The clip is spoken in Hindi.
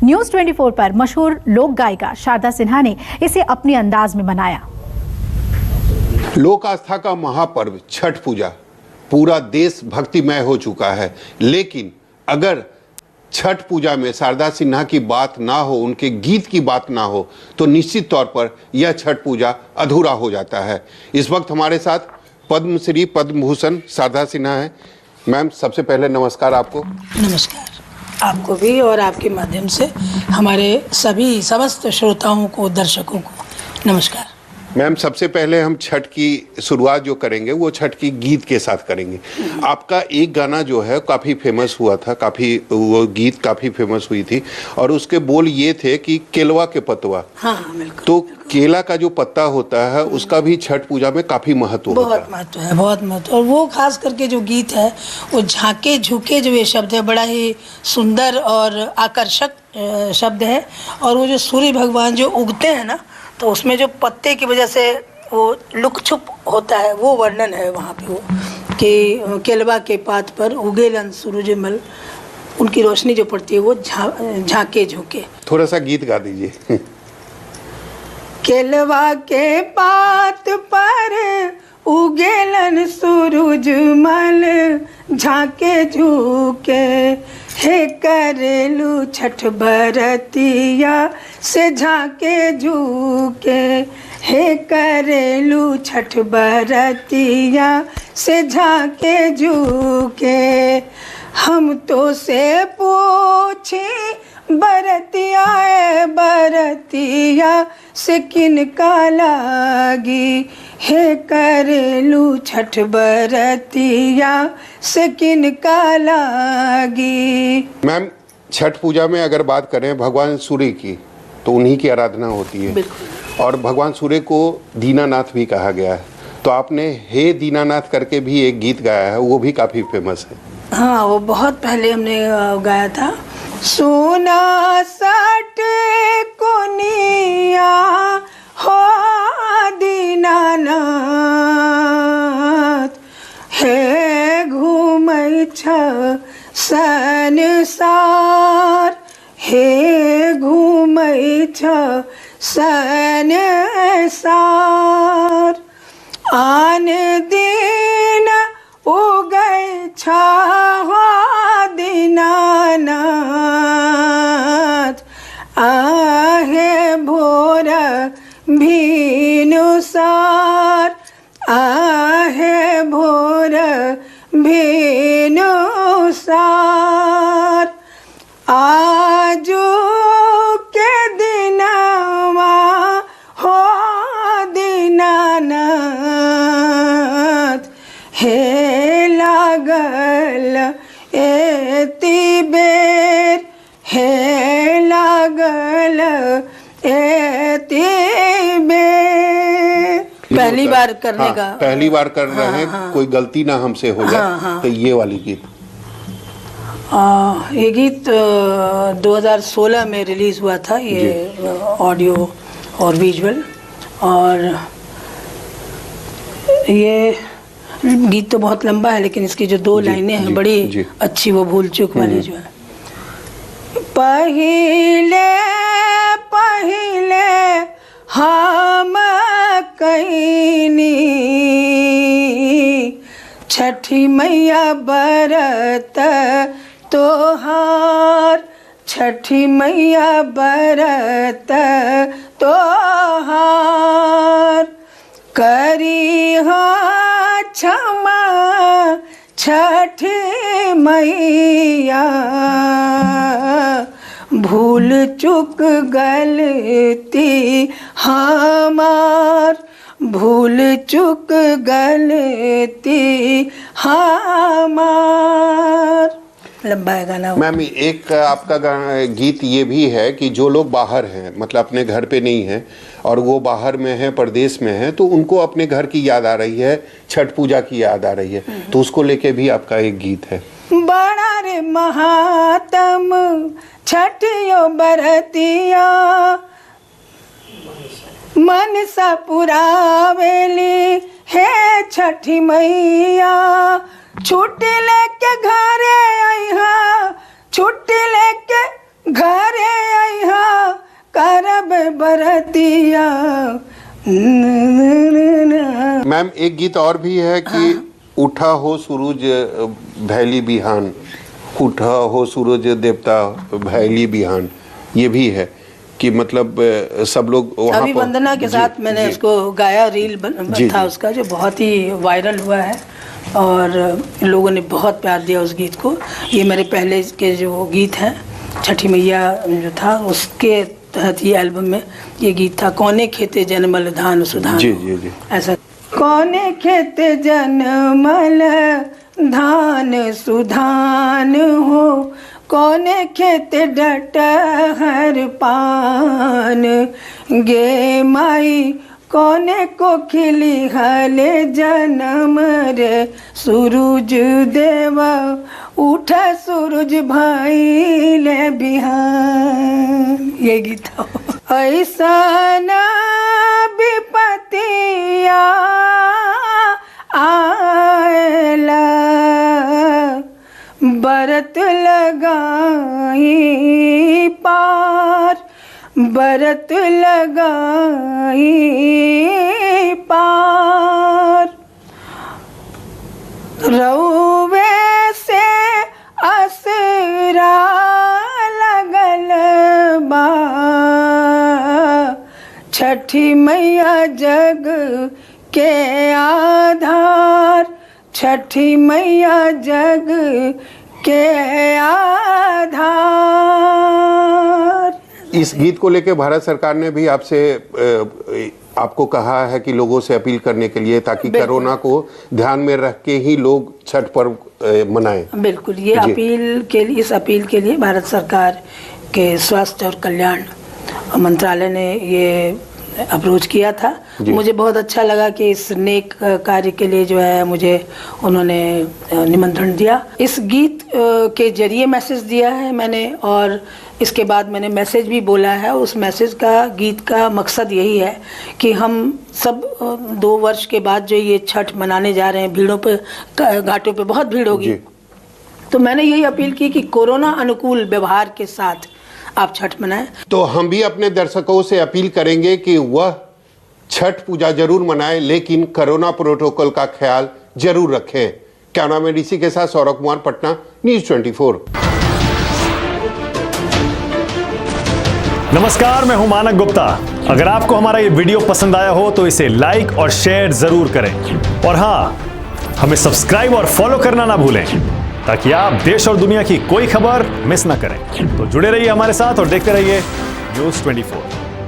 न्यूज 24 पर मशहूर लोक गायिका शारदा सिन्हा ने इसे अपने अंदाज में मनाया। लोक आस्था का महापर्व छठ पूजा पूरा देश भक्तिमय हो चुका है, लेकिन अगर छठ पूजा में शारदा सिन्हा की बात ना हो, उनके गीत की बात ना हो, तो निश्चित तौर पर यह छठ पूजा अधूरा हो जाता है। इस वक्त हमारे साथ पद्मश्री पद्म भूषण शारदा सिन्हा है। मैम, सबसे पहले नमस्कार आपको। नमस्कार आपको भी, और आपके माध्यम से हमारे सभी समस्त श्रोताओं को, दर्शकों को नमस्कार। मैम, सबसे पहले हम छठ की शुरुआत जो करेंगे वो छठ की गीत के साथ करेंगे। आपका एक गाना जो है काफ़ी फेमस हुआ था, वो गीत काफ़ी फेमस हुई थी, और उसके बोल ये थे कि केलवा के पतवा। हाँ बिल्कुल। तो केला का जो पत्ता होता है उसका भी छठ पूजा में काफ़ी महत्व होता है। बहुत महत्व है, बहुत महत्व। और वो खास करके जो गीत है वो झांके झुके जो ये शब्द है, बड़ा ही सुंदर और आकर्षक शब्द है। और वो जो सूर्य भगवान जो उगते हैं ना, तो उसमें जो पत्ते की वजह से वो लुक छुप होता है, वो वर्णन है वहाँ पे, वो कि केलवा के पात पर उगेलन सूरजमल, उनकी रोशनी जो पड़ती है वो झांके झुके। थोड़ा सा गीत गा दीजिए। केलवा के पात पर उगेलन सूरजमल, झांके झुके हे करेलू छठ बरतिया से झांके झुके, हे करेलू छठ बरतिया से झांके झुके। हम तो से पूछे बरतिया बरतिया से किनका लागी, हे करेलू छठ बरतिया से किनका लागी। मैम, छठ पूजा में अगर बात करें भगवान सूर्य की, तो उन्हीं की आराधना होती है, और भगवान सूर्य को दीनानाथ भी कहा गया है। तो आपने हे दीनानाथ करके भी एक गीत गाया है, वो भी काफ़ी फेमस है। हाँ, वो बहुत पहले हमने गाया था। सोना सट कोनिया हो दीनानाथ, हे घूमै छ संसार, हे घूमै छ संसार। आन दिन उगै छ दीनानाथ, आहे भोर भिनुसार, आहे भोर भिनुसार। आजू के दिनवा हो दीनानाथ, हे लागल एति बेर, हे लागल एति बेर। पहली बार करने का, पहली बार कर रहे हैं, कोई गलती ना हमसे हो जाए। तो ये वाली गीत, ये गीत 2016 में रिलीज हुआ था, ये ऑडियो और विजुअल। और ये गीत तो बहुत लंबा है, लेकिन इसकी जो दो लाइनें हैं बड़ी अच्छी, वो भूल चूक वाली जो है। पहिले पहिले हम कईनी छठी मैया बरत तोहार, छठी मैया बरत तोहार। करी हो क्षमा छठी मैया, भूल चूक गलती हमार, भूल चूक गलती हमार। लंबा है गाना। मैम, एक आपका गीत ये भी है कि जो लोग बाहर हैं, मतलब अपने घर पे नहीं हैं, और वो बाहर में हैं, परदेश में हैं, तो उनको अपने घर की याद आ रही है, छठ पूजा की याद आ रही है, तो उसको लेके भी आपका एक गीत है। बड़ा रे महात्म छठियो बरतिया, मन सा पुरावेली हे छठी मैया। छुट्टी लेके घरे आई हा, छुट्टी लेके घरे करब बरतिया। मैम एक गीत और भी है कि उठा हो सूरज भैली बिहान, उठा हो सूरज देवता भैली बिहान, ये भी है कि मतलब सब लोग वहाँ अभी वंदना के साथ मैंने उसको गाया, रील था उसका जो बहुत ही वायरल हुआ है और लोगों ने बहुत प्यार दिया उस गीत को। ये मेरे पहले के जो गीत हैं छठी मैया जो था उसके तहत ये एल्बम में ये गीत था। कौने खेते जनमल धान सुधान, जी जी जी ऐसा। कौने खेते जनमल धान सुधान हो, कौने खेते डटहर पान, गे माई कौने को खिली हले जन्म रे, सूरज देवा उठा सूरज भाई ले बिहान। ये गीत ऐसा ना विपतिया आएला, बरत लगाई पार, बरत लगाई पार, रउवे से असरा लगल बा, छठी मैया जग के आधार, छठी मैया जग के आधार। इस गीत को लेकर भारत सरकार ने भी आपसे आपको कहा है कि लोगों से अपील करने के लिए ताकि कोरोना को ध्यान में रख के ही लोग छठ पर्व मनाएं। बिल्कुल, ये अपील के लिए, इस अपील के लिए भारत सरकार के स्वास्थ्य और कल्याण मंत्रालय ने ये अप्रोच किया था। मुझे बहुत अच्छा लगा कि इस नेक कार्य के लिए जो है मुझे उन्होंने निमंत्रण दिया। इस गीत के जरिए मैसेज दिया है मैंने और इसके बाद मैंने मैसेज भी बोला है। उस मैसेज का, गीत का मकसद यही है कि हम सब 2 वर्ष के बाद जो ये छठ मनाने जा रहे हैं, भीड़ों पे, घाटों पे बहुत भीड़ होगी, तो मैंने यही अपील की कि कोरोना अनुकूल व्यवहार के साथ आप छठ मनाएं। तो हम भी अपने दर्शकों से अपील करेंगे कि वह छठ पूजा जरूर मनाएं, लेकिन कोरोना प्रोटोकॉल का ख्याल जरूर रखें। कैमरामैन ऋषि के साथ सौरभ कुमार, पटना, न्यूज़ 24। नमस्कार, मैं हूं मानक गुप्ता। अगर आपको हमारा ये वीडियो पसंद आया हो तो इसे लाइक और शेयर जरूर करें और हाँ, हमें सब्सक्राइब और फॉलो करना ना भूलें ताकि आप देश और दुनिया की कोई खबर मिस ना करें। तो जुड़े रहिए हमारे साथ और देखते रहिए न्यूज़ 24।